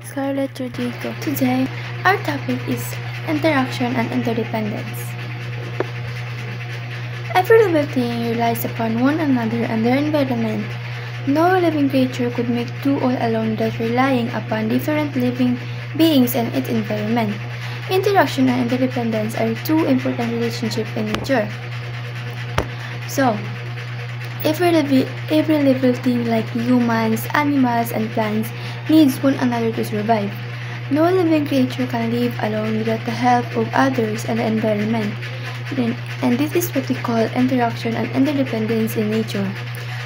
Scarlett Rodrigo. Today, our topic is interaction and interdependence. Every living thing relies upon one another and their environment. No living creature could make do all alone without relying upon different living beings and its environment. Interaction and interdependence are two important relationships in nature. So, every living thing like humans, animals, and plants needs one another to survive. No living creature can live alone without the help of others and the environment. And this is what we call interaction and interdependence in nature.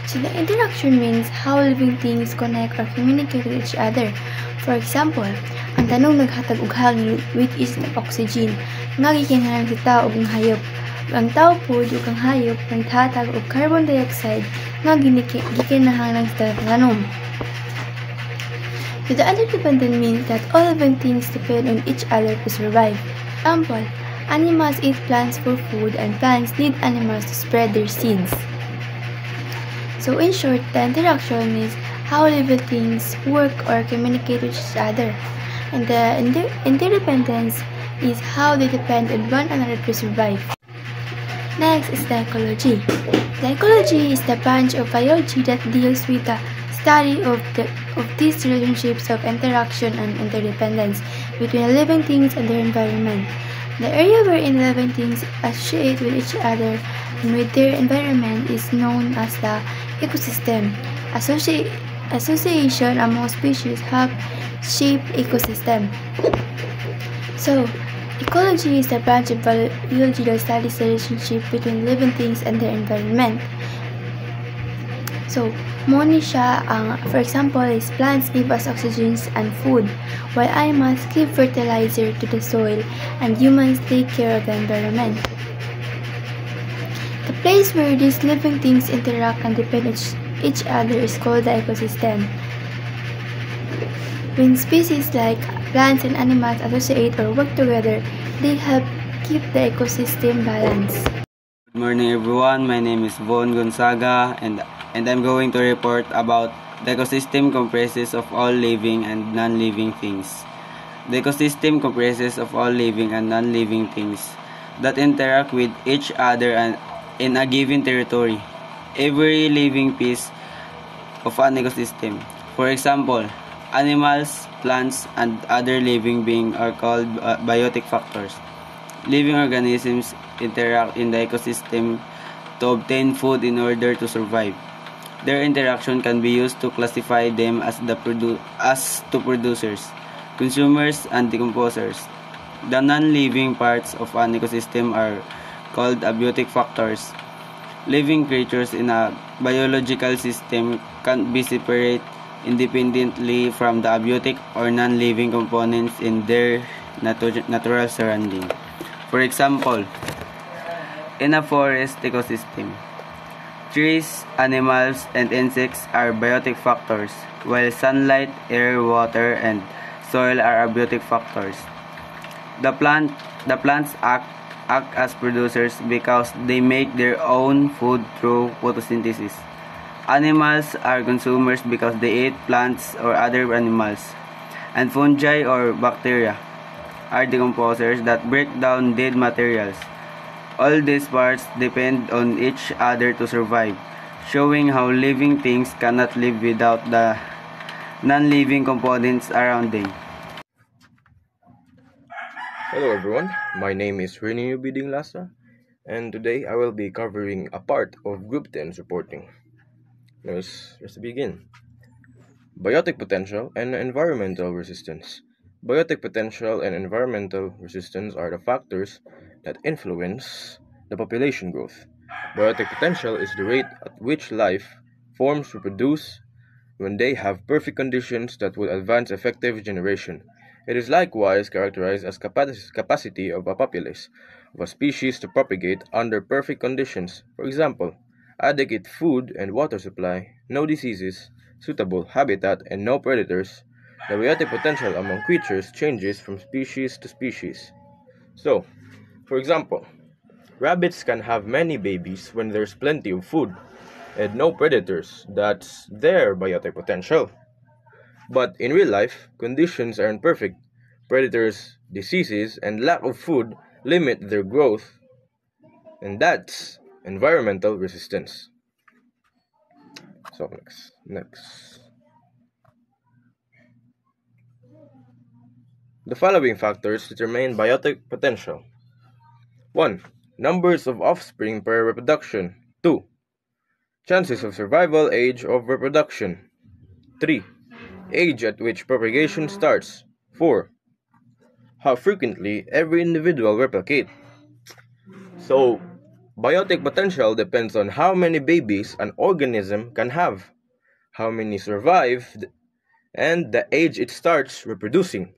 So the interaction means how living things connect or communicate with each other. For example, ang tanong naghatag og hangin which is oxygen, nga gikinahanglan sa tao ug ang hayop. Ang tao po ug ang hayop naghatag og carbon dioxide nga gikinahanglan sa tanom. So the interdependent means that all living things depend on each other to survive. Example, animals eat plants for food and plants need animals to spread their seeds. So in short, the interaction is how living things work or communicate with each other. And the interdependence is how they depend on one another to survive. Next is the ecology. The ecology is the branch of biology that deals with the study of these relationships of interaction and interdependence between living things and their environment. The area wherein living things associate with each other and with their environment is known as the ecosystem. Association among species help shape ecosystem. So, ecology is the branch of biology that studies the relationship between living things and their environment. So, for example, is plants give us oxygen and food, while animals give fertilizer to the soil, and humans take care of the environment. The place where these living things interact and depend on each other is called the ecosystem. When species like plants and animals associate or work together, they help keep the ecosystem balanced. Good morning everyone, my name is Von Gonzaga and I'm going to report about the ecosystem comprises of all living and non-living things. The ecosystem comprises of all living and non-living things that interact with each other and in a given territory. Every living piece of an ecosystem. For example, animals, plants, and other living beings are called biotic factors. Living organisms interact in the ecosystem to obtain food in order to survive. Their interaction can be used to classify them as producers, consumers, and decomposers. The non-living parts of an ecosystem are called abiotic factors. Living creatures in a biological system can be separated independently from the abiotic or non-living components in their natural surrounding. For example, in a forest ecosystem, trees, animals, and insects are biotic factors, while sunlight, air, water, and soil are abiotic factors. The plants act as producers because they make their own food through photosynthesis. Animals are consumers because they eat plants or other animals. And fungi or bacteria are decomposers that break down dead materials. All these parts depend on each other to survive, showing how living things cannot live without the non-living components around them. Hello everyone, my name is Rene Biding Lasa, and today I will be covering a part of Group 10's reporting. Let's begin. Biotic potential and environmental resistance. Biotic potential and environmental resistance are the factors that influence the population growth. Biotic potential is the rate at which life forms reproduce when they have perfect conditions that will advance effective generation. It is likewise characterized as capacity of a populace of a species to propagate under perfect conditions. For example, adequate food and water supply, no diseases, suitable habitat, and no predators. The biotic potential among creatures changes from species to species. So, for example, rabbits can have many babies when there's plenty of food and no predators. That's their biotic potential. But in real life, conditions aren't perfect. Predators, diseases, and lack of food limit their growth, and that's environmental resistance. So next. The following factors determine biotic potential. 1. Numbers of offspring per reproduction. 2. Chances of survival, age of reproduction. 3. Age at which propagation starts. 4. How frequently every individual replicate. So, biotic potential depends on how many babies an organism can have, how many survive, and the age it starts reproducing,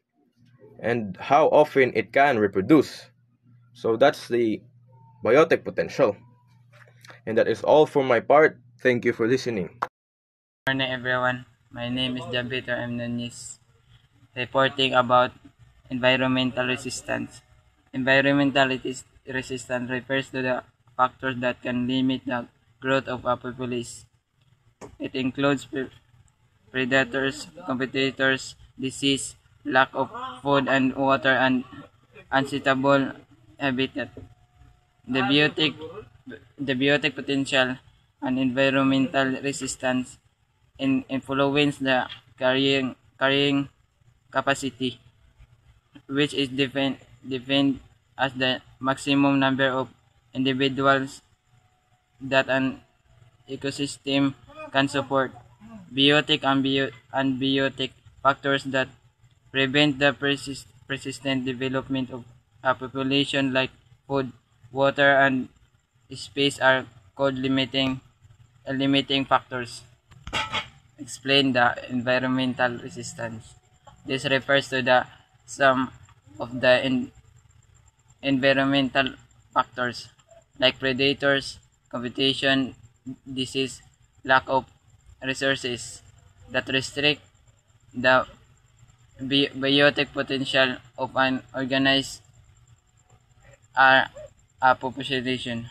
and how often it can reproduce. So that's the biotic potential. And that is all for my part. Thank you for listening. Good morning, everyone. My name is Jabito M. Nunez, reporting about environmental resistance. Environmental resistance refers to the factors that can limit the growth of a population. It includes predators, competitors, disease, lack of food and water, and unsuitable habitat. The biotic, the biotic potential and environmental resistance influence the carrying capacity, which is defined as the maximum number of individuals that an ecosystem can support. Biotic and biotic factors that prevent the persistent development of a population, like food, water, and space, are called limiting factors. Explain the environmental resistance. This refers to the sum of the environmental factors like predators, competition, disease, lack of resources that restrict the biotic potential of an organized a population.